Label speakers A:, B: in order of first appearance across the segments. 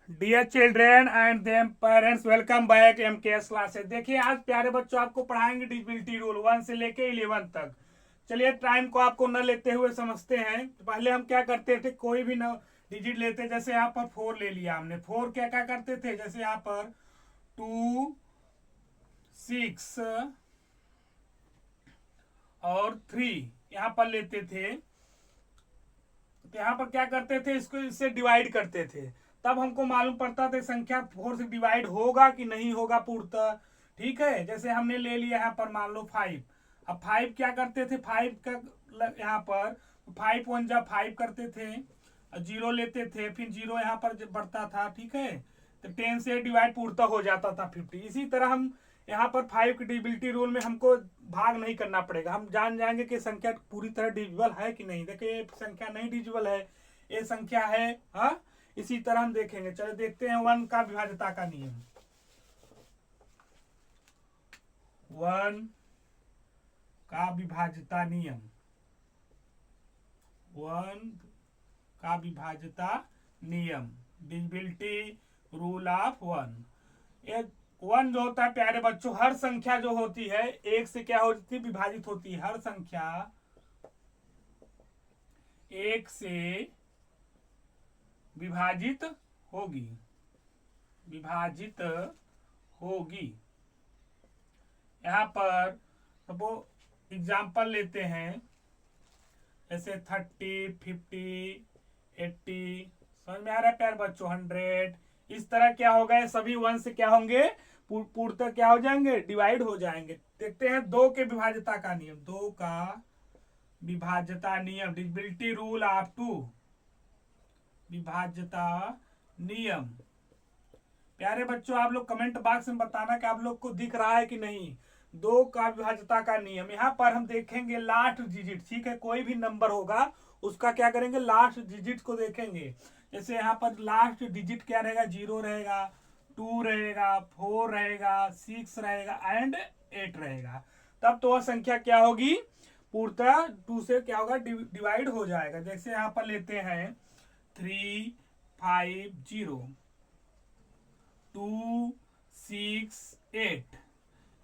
A: Dear children and them parents, welcome back MKS classes. देखिए आज प्यारे बच्चों आपको पढ़ाएंगे डिविजिबिलिटी रूल 1 से लेके 11 तक। चलिए टाइम को आपको न लेते हुए समझते हैं। तो पहले हम क्या करते थे, कोई भी न डिजिट लेते, जैसे यहाँ पर 4 ले लिया हमने। 4 क्या क्या करते थे, जैसे यहाँ पर 2, 6 और 3 यहाँ पर लेते थे। तो यहाँ पर क्या करते थे, इसको इससे डिवाइड करते थे, तब हमको मालूम पड़ता था संख्या 4 से डिवाइड होगा कि नहीं होगा पूर्णतः। ठीक है, जैसे हमने ले लिया यहाँ पर मान लो 5। अब 5 क्या करते थे, 5 का यहाँ पर 5 1 जा 5 करते थे, जीरो लेते थे, फिर जीरो यहाँ पर बढ़ता था। ठीक है, तो 10 से डिवाइड पूर्णतः हो जाता था 50। इसी तरह हम यहाँ पर 5 की डिविजिबिलिटी रूल में हमको भाग नहीं करना पड़ेगा, हम जान जाएंगे कि संख्या पूरी तरह डिविजिबल है कि नहीं। देखिए ये संख्या नहीं डिविजिबल है, ये संख्या है। हाँ, इसी तरह हम देखेंगे। चलो देखते हैं 1 का विभाज्यता का नियम। 1 का विभाज्यता नियम, 1 का विभाज्यता नियम, डिविजिबिलिटी रूल ऑफ 1। एक 1 जो होता है प्यारे बच्चों, हर संख्या जो होती है एक से क्या होती है, विभाजित होती है। हर संख्या एक से विभाजित होगी, विभाजित होगी। यहाँ पर सपोज एग्जाम्पल लेते हैं, जैसे 30, 50, 80। समझ में आ रहा है प्यारे बच्चों, 100। इस तरह क्या होगा, ये सभी 1 से क्या होंगे, पूर्णतः क्या हो जाएंगे, डिवाइड हो जाएंगे। देखते हैं 2 के विभाज्यता का नियम। 2 का विभाज्यता नियम, डिविजिबिलिटी रूल ऑफ 2, विभाज्यता नियम। प्यारे बच्चों आप लोग कमेंट बॉक्स में बताना कि आप लोग को दिख रहा है कि नहीं। 2 का विभाज्यता का नियम, यहाँ पर हम देखेंगे लास्ट डिजिट। ठीक है, कोई भी नंबर होगा उसका क्या करेंगे, लास्ट डिजिट को देखेंगे। जैसे यहाँ पर लास्ट डिजिट क्या रहेगा, 0 रहेगा, 2 रहेगा, 4 रहेगा, 6 रहेगा एंड 8 रहेगा। तब तो वह संख्या क्या होगी, पूर्णतः 2 से क्या होगा, डिवाइड हो जाएगा। जैसे यहाँ पर लेते हैं 3, 5, 0, 2, 6, 8।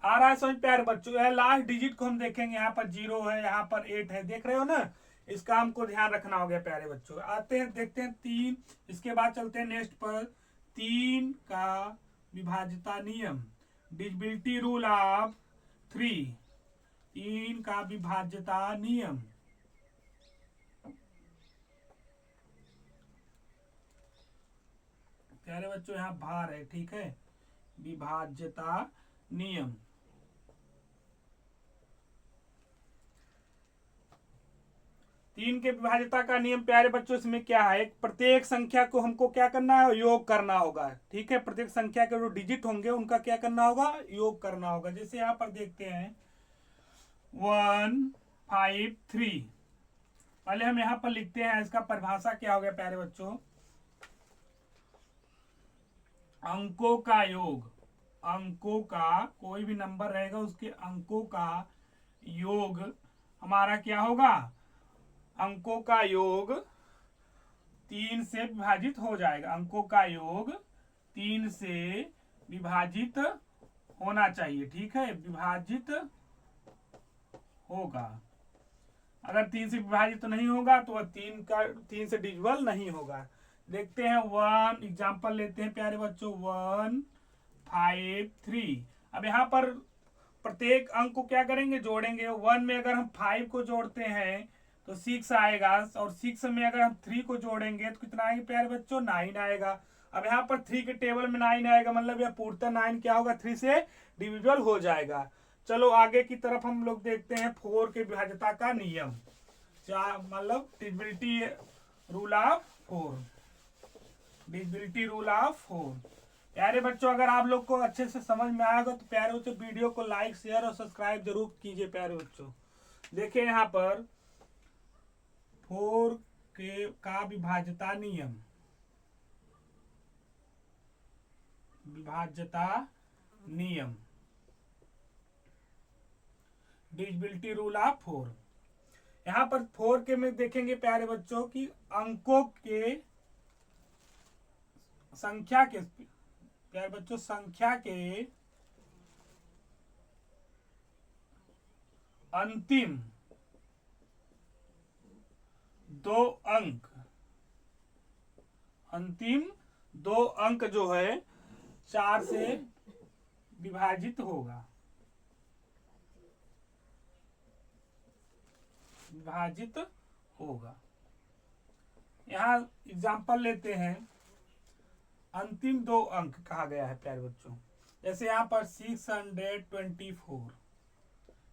A: आ रहा है समझ प्यारे बच्चों। यह लास्ट डिजिट को हम देखेंगे, यहाँ पर 0 है, यहाँ पर 8 है, देख रहे हो ना। इसका हमको ध्यान रखना हो गया प्यारे बच्चों। आते हैं देखते हैं 3, इसके बाद चलते हैं नेक्स्ट पर। 3 का विभाज्यता नियम, डिविजिबिलिटी रूल ऑफ 3। 3 का विभाज्यता नियम, प्यारे बच्चों यहाँ भार है। ठीक है, विभाज्यता नियम। 3 के विभाज्यता का नियम प्यारे बच्चों, इसमें क्या है, प्रत्येक संख्या को हमको क्या करना है, योग करना होगा। ठीक है, प्रत्येक संख्या के जो डिजिट होंगे उनका क्या करना होगा, योग करना होगा। जैसे यहाँ पर देखते हैं 1, 5, 3। पहले हम यहाँ पर लिखते हैं, इसका परिभाषा क्या हो गया प्यारे बच्चों, अंकों का योग। अंकों का, कोई भी नंबर रहेगा उसके अंकों का योग हमारा क्या होगा, अंकों का योग 3 से विभाजित हो जाएगा। अंकों का योग 3 से विभाजित होना चाहिए। ठीक है, विभाजित होगा। अगर 3 से विभाजित तो नहीं होगा तो वह 3 से डिविजिबल नहीं होगा। देखते हैं 1 एग्जाम्पल लेते हैं प्यारे बच्चों, 1, 5, 3। अब यहाँ पर प्रत्येक अंक को क्या करेंगे, जोड़ेंगे। 1 में अगर हम 5 को जोड़ते हैं तो 6 आएगा, और 6 में अगर हम 3 को जोड़ेंगे तो कितना आएगा प्यारे बच्चों, 9 आएगा। अब यहाँ पर 3 के टेबल में 9 आएगा, मतलब यह पूर्णतः 9 क्या होगा, 3 से डिविजिबल हो जाएगा। चलो आगे की तरफ हम लोग देखते हैं 4 के विभाज्यता का नियम, मतलब divisibility rule of 4, divisibility rule of 4। प्यारे बच्चों अगर आप लोग को अच्छे से समझ में आएगा तो प्यारे बच्चों वीडियो को लाइक, शेयर और सब्सक्राइब जरूर कीजिए। प्यारे बच्चों देखिए यहाँ पर 4 के का विभाज्यता नियम, विभाज्यता नियम, डिविजिबिलिटी रूल ऑफ 4। यहाँ पर 4 के में देखेंगे प्यारे बच्चों की अंकों के संख्या के प्यारे बच्चों संख्या के अंतिम दो अंक जो है 4 से विभाजित होगा। यहाँ एग्जाम्पल लेते हैं। अंतिम दो अंक कहा गया है प्यारे बच्चों, जैसे यहाँ पर 624,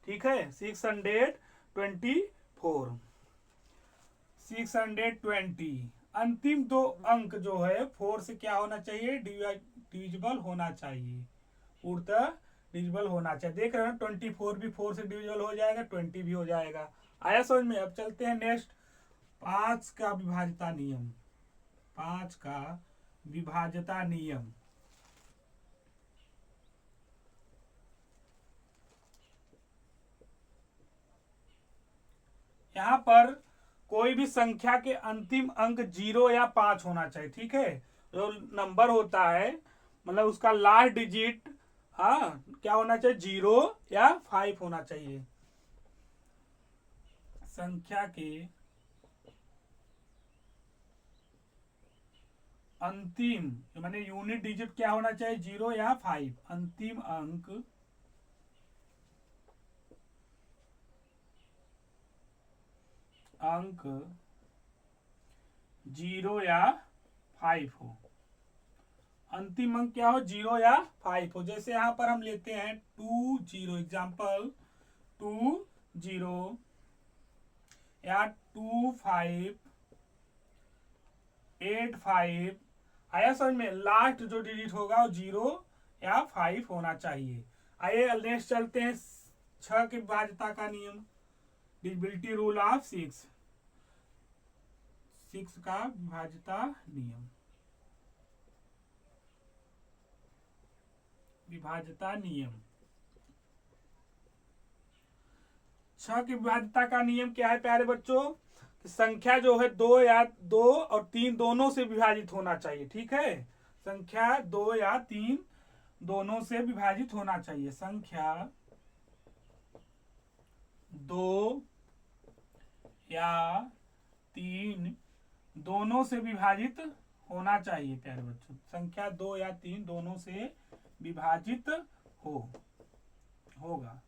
A: ठीक है 620 अंतिम दो अंक जो है 4 से क्या होना चाहिए, डिविजिबल होना चाहिए, पूर्णतः डिविजिबल होना चाहिए। देख रहे हो 24 भी 4 से डिविजिबल हो जाएगा, 20 भी हो जाएगा। आया समझ में। अब चलते हैं नेक्स्ट 5 का विभाज्यता नियम। 5 का विभाज्यता नियम। यहाँ पर कोई भी संख्या के अंतिम अंक 0 या 5 होना चाहिए, ठीक है। जो नंबर होता है मतलब उसका लास्ट डिजिट हाँ क्या होना चाहिए, 0 या 5 होना चाहिए। संख्या के अंतिम माने यूनिट डिजिट क्या होना चाहिए, 0 या 5। अंतिम अंक अंक 0 या 5 हो। अंतिम अंक क्या हो, 0 या 5 हो। जैसे यहां पर हम लेते हैं 20, एग्जाम्पल 20 या 2585। आया समझ में। लास्ट जो डिजिट होगा वो 0 या 5 होना चाहिए। आइए नेक्स्ट चलते हैं 6 की विभाज्यता का नियम, डिविजिबिलिटी रूल ऑफ 6 का विभाज्यता नियम। विभाज्यता नियम 6 की विभाज्यता का नियम क्या है प्यारे बच्चों, संख्या जो है 2 और 3 दोनों से विभाजित होना चाहिए, ठीक है। संख्या 2 या 3 दोनों से विभाजित होना चाहिए। संख्या 2 या 3 दोनों से विभाजित होना चाहिए प्यारे बच्चों। संख्या 2 या 3 दोनों से विभाजित होगा।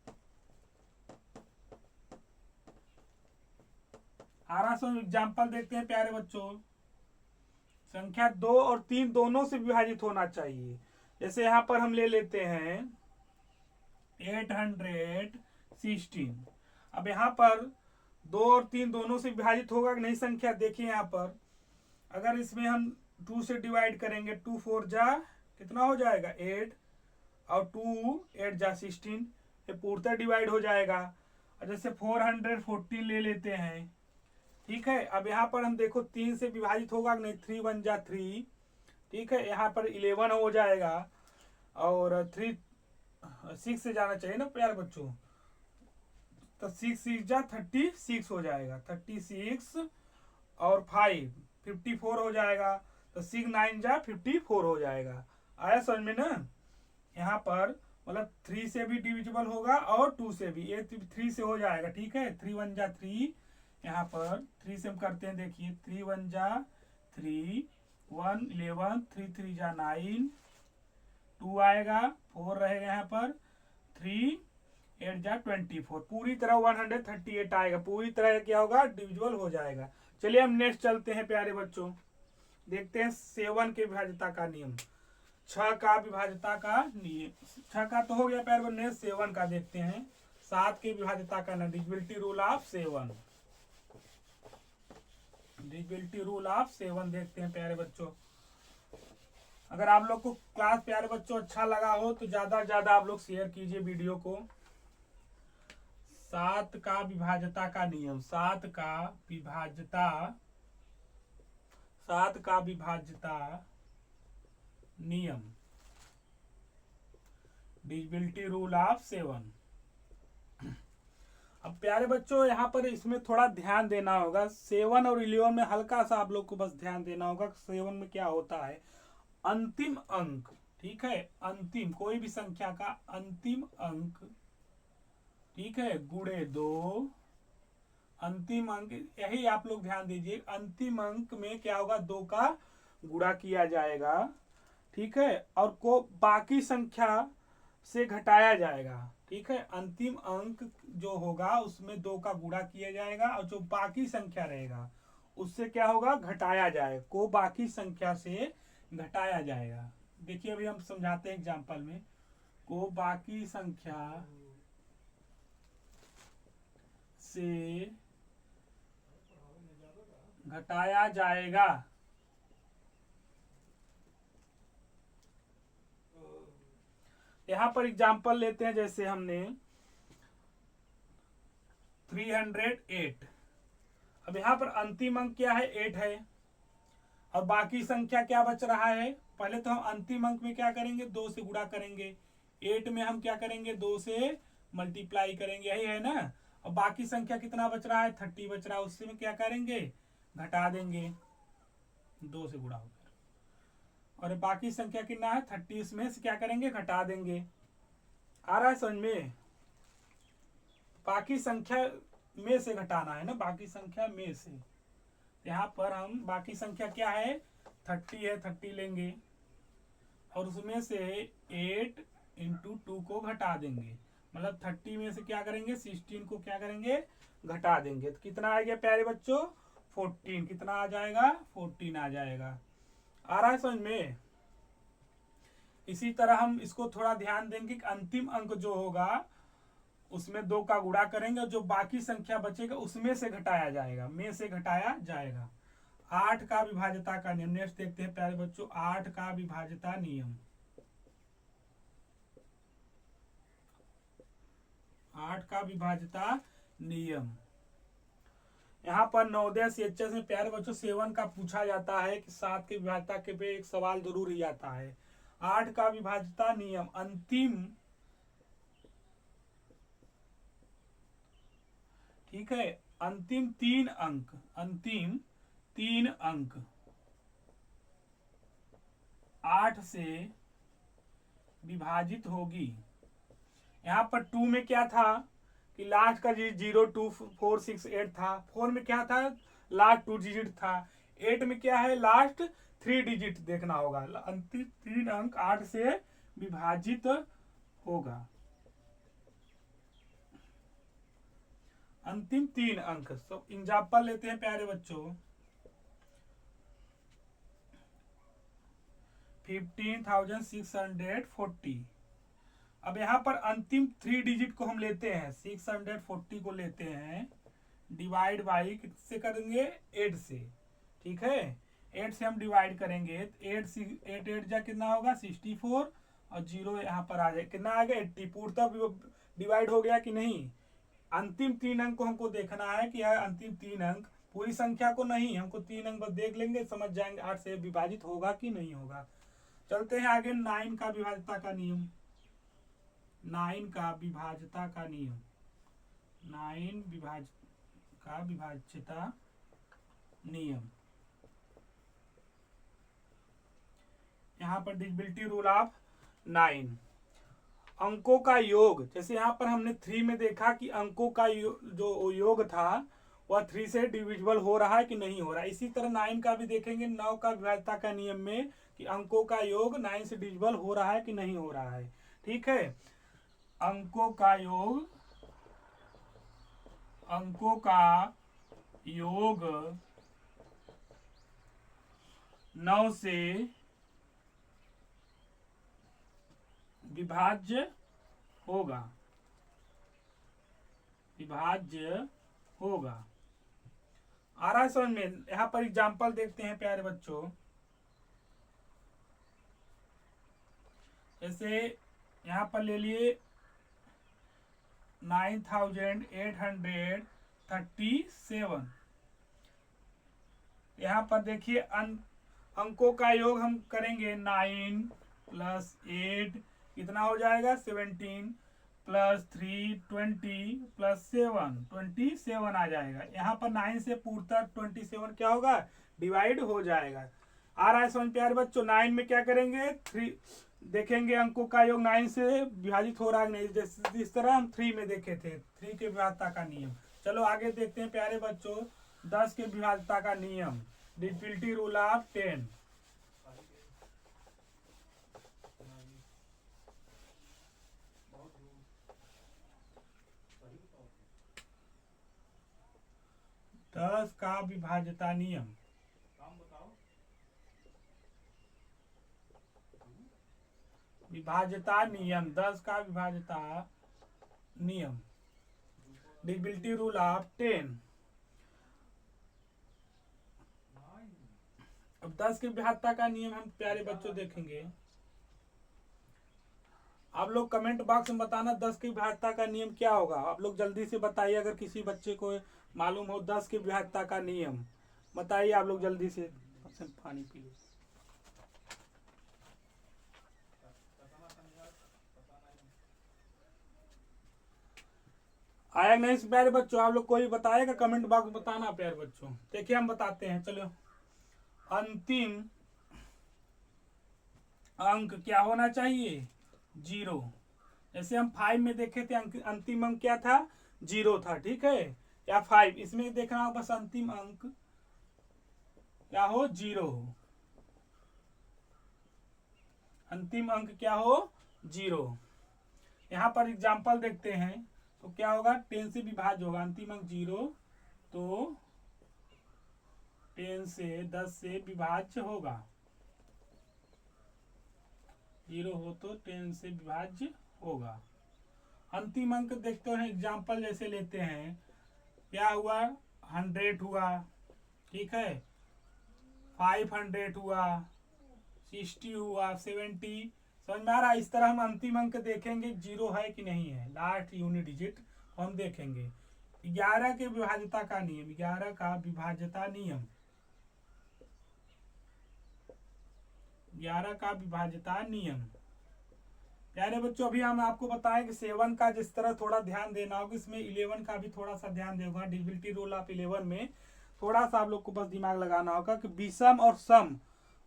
A: एग्जाम्पल देखते हैं प्यारे बच्चों। संख्या 2 और 3 दोनों से विभाजित होना चाहिए। जैसे यहां पर हम ले लेते हैं 816। अब यहां पर 2 और 3 दोनों से विभाजित होगा कि नहीं संख्या, देखिए यहां पर अगर इसमें हम 2 से डिवाइड करेंगे, 2 4 जा कितना हो जाएगा 8 और 2 8 जा 16, ये पूर्णतः डिवाइड हो जाएगा। और जैसे 414 ले लेते हैं, ठीक है। अब यहाँ पर हम देखो 3 से विभाजित होगा कि नहीं, 3 1 जा 3, ठीक है। यहाँ पर 11 हो जाएगा और 6 से जाना चाहिए ना प्यारे बच्चों, तो 6 6 जा 36 हो जाएगा, 36 और 5 54 हो जाएगा, तो 6 9 जा 54 हो जाएगा। आया समझ में ना। यहाँ पर मतलब 3 से भी डिविजिबल होगा और 2 से भी, ये 3 से हो जाएगा, ठीक है। 3 1 जा 3, यहाँ पर 3 से हम करते हैं, देखिए 3 1 जा 3, 1 11, 3 3 जा 9, 2 आएगा, 4 रहेगा यहाँ पर, 3 8 जा 24, पूरी तरह 138 आएगा, पूरी तरह क्या होगा, डिविजिबल हो जाएगा। चलिए हम नेक्स्ट चलते हैं प्यारे बच्चों, देखते हैं 7 के विभाज्यता का नियम। 6 का विभाज्यता का नियम, 6 का तो हो गया प्यारे बच्चों, 7 का देखते हैं। 7 की विभाज्यता का नियम, divisibility rule of 7। Divisibility rule of 7 देखते हैं प्यारे बच्चों। अगर आप लोग को क्लास प्यारे बच्चों अच्छा लगा हो तो ज्यादा से ज्यादा आप लोग शेयर कीजिए वीडियो को। 7 का विभाज्यता का नियम, 7 का विभाज्यता नियम, डिविजिबिलिटी रूल ऑफ 7। अब प्यारे बच्चों यहाँ पर इसमें थोड़ा ध्यान देना होगा। 7 और 11 में हल्का सा आप लोग को बस ध्यान देना होगा। 7 में क्या होता है, अंतिम अंक, ठीक है, अंतिम कोई भी संख्या का अंतिम अंक, ठीक है, गुणे 2, अंतिम अंक, यही आप लोग ध्यान दीजिए, अंतिम अंक में क्या होगा, 2 का गुणा किया जाएगा, ठीक है, और को बाकी संख्या से घटाया जाएगा, ठीक है, अंतिम अंक जो होगा उसमें 2 का गुणा किया जाएगा और जो बाकी संख्या रहेगा उससे क्या होगा, घटाया जाएगा, को बाकी संख्या से घटाया जाएगा। देखिए अभी हम समझाते हैं एग्जांपल में, को बाकी संख्या से घटाया जाएगा, यहां पर एग्जांपल लेते हैं, जैसे हमने 308, अब यहां पर अंतिम अंक क्या है, 8 है, और बाकी संख्या क्या बच रहा है, पहले तो हम अंतिम अंक में क्या करेंगे, 2 से गुणा करेंगे, 8 में हम क्या करेंगे, 2 से मल्टीप्लाई करेंगे, यही है ना, और बाकी संख्या कितना बच रहा है, 30 बच रहा है, उससे में क्या करेंगे, घटा देंगे, 2 से गुणा होकर, और बाकी संख्या कितना है, 30, में से क्या करेंगे, घटा देंगे। आ रहा है समझ में, बाकी संख्या में से घटाना है ना, बाकी संख्या में से, यहाँ पर हम बाकी संख्या क्या है, 30 है, 30 लेंगे और उसमें से 8 इंटू 2 को घटा देंगे, मतलब 30 में से क्या करेंगे, 16 को क्या करेंगे, घटा देंगे, तो कितना आ गया प्यारे बच्चों, 14, कितना आ जाएगा, 14 आ जाएगा। आ रहा है समझ में। इसी तरह हम इसको थोड़ा ध्यान देंगे कि अंतिम अंक जो होगा उसमें 2 का गुणा करेंगे और जो बाकी संख्या बचेगा उसमें से घटाया जाएगा, में से घटाया जाएगा। 8 का विभाज्यता का नियम, नेक्स्ट देखते हैं प्यारे बच्चों, 8 का विभाज्यता नियम, 8 का विभाज्यता नियम, यहाँ पर नवोदय CHS में प्यारे बच्चों 7 का पूछा जाता है कि 7 की विभाज्यता के पे एक सवाल जरूर ही आता है। 8 का विभाज्यता नियम, अंतिम, ठीक है, अंतिम 3 अंक, अंतिम 3 अंक 8 से विभाजित होगी। यहां पर 2 में क्या था कि लास्ट का 0 2 4 6 8 था, 4 में क्या था, लास्ट 2 डिजिट था, 8 में क्या है, लास्ट 3 डिजिट देखना होगा, अंतिम 3 अंक 8 से विभाजित होगा, अंतिम 3 अंक। तो एग्जाम्पल लेते हैं प्यारे बच्चों, 15,640, अब यहाँ पर अंतिम 3 डिजिट को हम लेते हैं, 640 को लेते हैं, डिवाइड बाई किससे करेंगे, 8 से, ठीक है, 8 से हम डिवाइड करेंगे, 8 8 जा कितना होगा, 64, और 0 यहाँ पर आ जाए, कितना आ गया, 80, पूर्णतः डिवाइड हो गया कि नहीं। अंतिम 3 अंक को हमको देखना है कि अंतिम 3 अंक, पूरी संख्या को नहीं, हमको 3 अंक बस देख लेंगे, समझ जाएंगे 8 से विभाजित होगा कि नहीं होगा। चलते हैं आगे, 9 का विभाज्यता का नियम, 9 का विभाज्यता का नियम, 9 का विभाज्यता नियम, यहाँ पर डिविजिबिलिटी रूल ऑफ 9, अंकों का योग, जैसे यहाँ पर हमने 3 में देखा कि अंकों का जो योग था वह 3 से डिविजिबल हो रहा है कि नहीं हो रहा है, इसी तरह 9 का भी देखेंगे, 9 का विभाज्यता का नियम में कि अंकों का योग 9 से डिविजिबल हो रहा है कि नहीं हो रहा है, ठीक है, अंकों का योग, अंकों का योग 9 से विभाज्य होगा, विभाज्य होगा। आ रहा है समझ में। यहाँ पर एग्जाम्पल देखते हैं प्यारे बच्चों, जैसे यहाँ पर ले लिए 9,837, यहाँ पर देखिए अंकों का योग हम करेंगे, 9 + 8 कितना हो जाएगा, 17, + 3 20 + 7 27 आ जाएगा। यहाँ पर 9 से पूर्णतः 27 क्या होगा, डिवाइड हो जाएगा। आ रहा है समझ प्यारे बच्चों। 9 में क्या करेंगे, 3 देखेंगे अंकों का योग 9 से विभाजित हो रहा है नहीं, जैसे जिस तरह हम 3 में देखे थे 3 के विभाज्यता का नियम। चलो आगे देखते हैं प्यारे बच्चों 10 के विभाज्यता का नियम, डिविजिबिलिटी रूल ऑफ 10। दस का विभाज्यता नियम, विभाज्यता नियम 10 का विभाज्यता नियम, डिविजिबिलिटी रूल ऑफ 10। अब 10 के विभाज्यता का नियम हम प्यारे बच्चों देखेंगे। आप लोग कमेंट बॉक्स में बताना 10 की विभाज्यता का नियम क्या होगा। आप लोग जल्दी से बताइए, अगर किसी बच्चे को मालूम हो 10 की विभाज्यता का नियम बताइए आप लोग जल्दी से। पानी पी लो। आया नहीं प्यारे बच्चों, आप लोग कोई बताएगा कमेंट बॉक्स में बताना प्यारे बच्चों। देखिए हम बताते हैं, चलो। अंतिम अंक क्या होना चाहिए, 0। जैसे हम 5 में देखे थे अंतिम अंक क्या था, 0 था, ठीक है, या 5। इसमें देखना हो बस अंतिम अंक क्या हो, 0 हो। अंतिम अंक क्या हो, 0। यहाँ पर एग्जाम्पल देखते हैं तो क्या होगा, 10 से विभाज्य होगा। अंतिम अंक 0 तो 10 से 10 से विभाज्य होगा। 0 हो तो 10 से विभाज्य होगा। अंतिम अंक देखते हैं, एग्जाम्पल जैसे लेते हैं, क्या हुआ, 100 हुआ, ठीक है, 500 हुआ, 60 हुआ, 70। समझ में आ रहा है। इस तरह हम अंतिम अंक देखेंगे 0 है कि नहीं है, लास्ट यूनिट डिजिट हम देखेंगे। 11 के विभाज्यता का नियम, 11 का विभाज्यता नियम, 11 का विभाज्यता नियम। प्यारे बच्चों अभी हम आपको बताएं कि 7 का जिस तरह थोड़ा ध्यान देना होगा, इसमें 11 का भी थोड़ा सा ध्यान देगा। डिविजिबिलिटी रूल ऑफ 11 में थोड़ा सा आप लोग को बस दिमाग लगाना होगा कि विषम और सम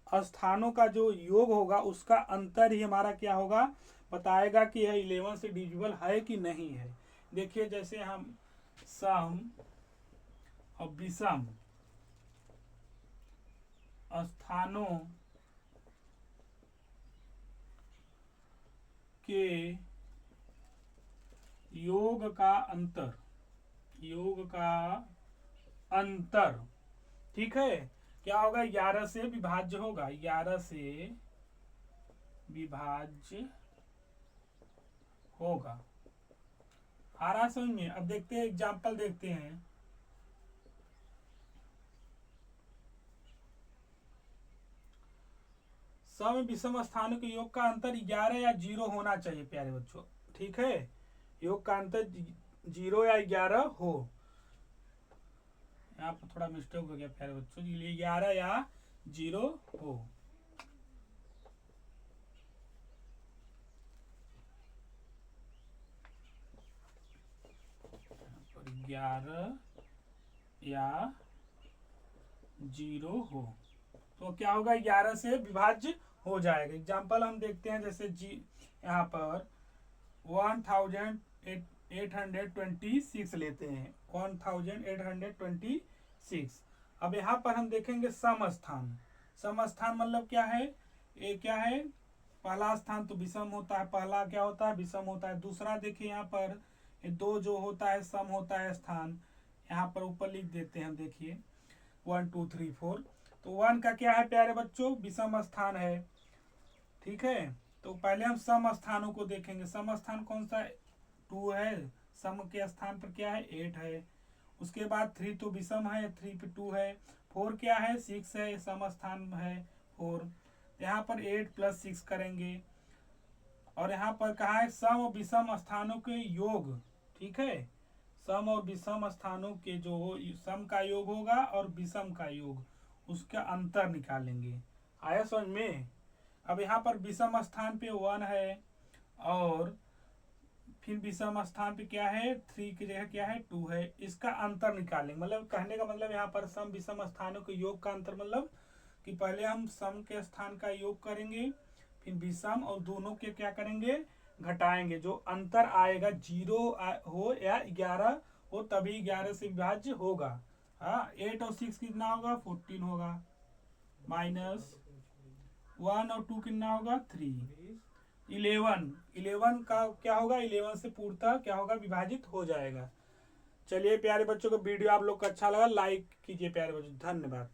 A: स्थानों का जो योग होगा उसका अंतर ही हमारा क्या होगा, बताएगा कि यह 11 से डिविजिबल है कि नहीं है। देखिए जैसे हम सम और विषम स्थानों के योग का अंतर, योग का अंतर, ठीक है, क्या होगा, 11 से विभाज्य होगा, 11 से विभाज्य होगा। आ रहा समझ में। अब देखते हैं एग्जाम्पल देखते हैं। सम विषम स्थानों के योग का अंतर 11 या 0 होना चाहिए प्यारे बच्चों, ठीक है, योग का अंतर 0 या 11 हो। यहाँ पर थोड़ा मिस्टेक हो गया प्यारे बच्चों, इसलिए 11 या 0 हो। पर 11 या 0 हो तो क्या होगा, 11 से विभाज्य हो जाएगा। एग्जाम्पल हम देखते हैं, जैसे यहाँ पर 1826 लेते हैं, 1826। अब यहाँ पर हम देखेंगे सम स्थान। सम स्थान मतलब क्या है, ये क्या है, पहला स्थान तो विषम होता है, पहला क्या होता है, विषम होता है। दूसरा देखिए यहाँ पर ये 2 जो होता है सम होता है स्थान, यहाँ पर ऊपर लिख देते हैं, देखिए 1 2 3 4। तो 1 का क्या है प्यारे बच्चों, विषम स्थान है, ठीक है। तो पहले हम सम स्थानों को देखेंगे। सम स्थान कौन सा, 2 है, सम के स्थान पर क्या है, 8 है। उसके बाद 3 तो विषम है, 3 पे 2 है। 4 क्या है, 6 है, सम स्थान है 4। यहाँ पर 8 + 6 करेंगे। और यहाँ पर कहा है सम और विषम स्थानों के योग, ठीक है, सम और विषम स्थानों के जो सम का योग होगा और विषम का योग, उसका अंतर निकालेंगे। आया समझ में। अब यहाँ पर विषम स्थान पे 1 है और फिर विषम स्थान पे क्या है, 3 की जगह क्या है, 2 है। इसका अंतर निकालेंगे, मतलब कहने का मतलब यहाँ पर सम विषम स्थानों के योग का अंतर मतलब कि पहले हम सम के स्थान का योग करेंगे, फिर विषम, और दोनों के क्या करेंगे, घटाएंगे। जो अंतर आएगा 0 हो या 11 हो तभी 11 से विभाज्य होगा। हाँ, 8 और 6 कितना होगा, 14 होगा। माइनस 1 और 2 कितना होगा, 3। 11 का क्या होगा, 11 से पूर्णतः क्या होगा, विभाजित हो जाएगा। चलिए प्यारे बच्चों को वीडियो आप लोग को अच्छा लगा, लाइक कीजिए प्यारे बच्चों, धन्यवाद।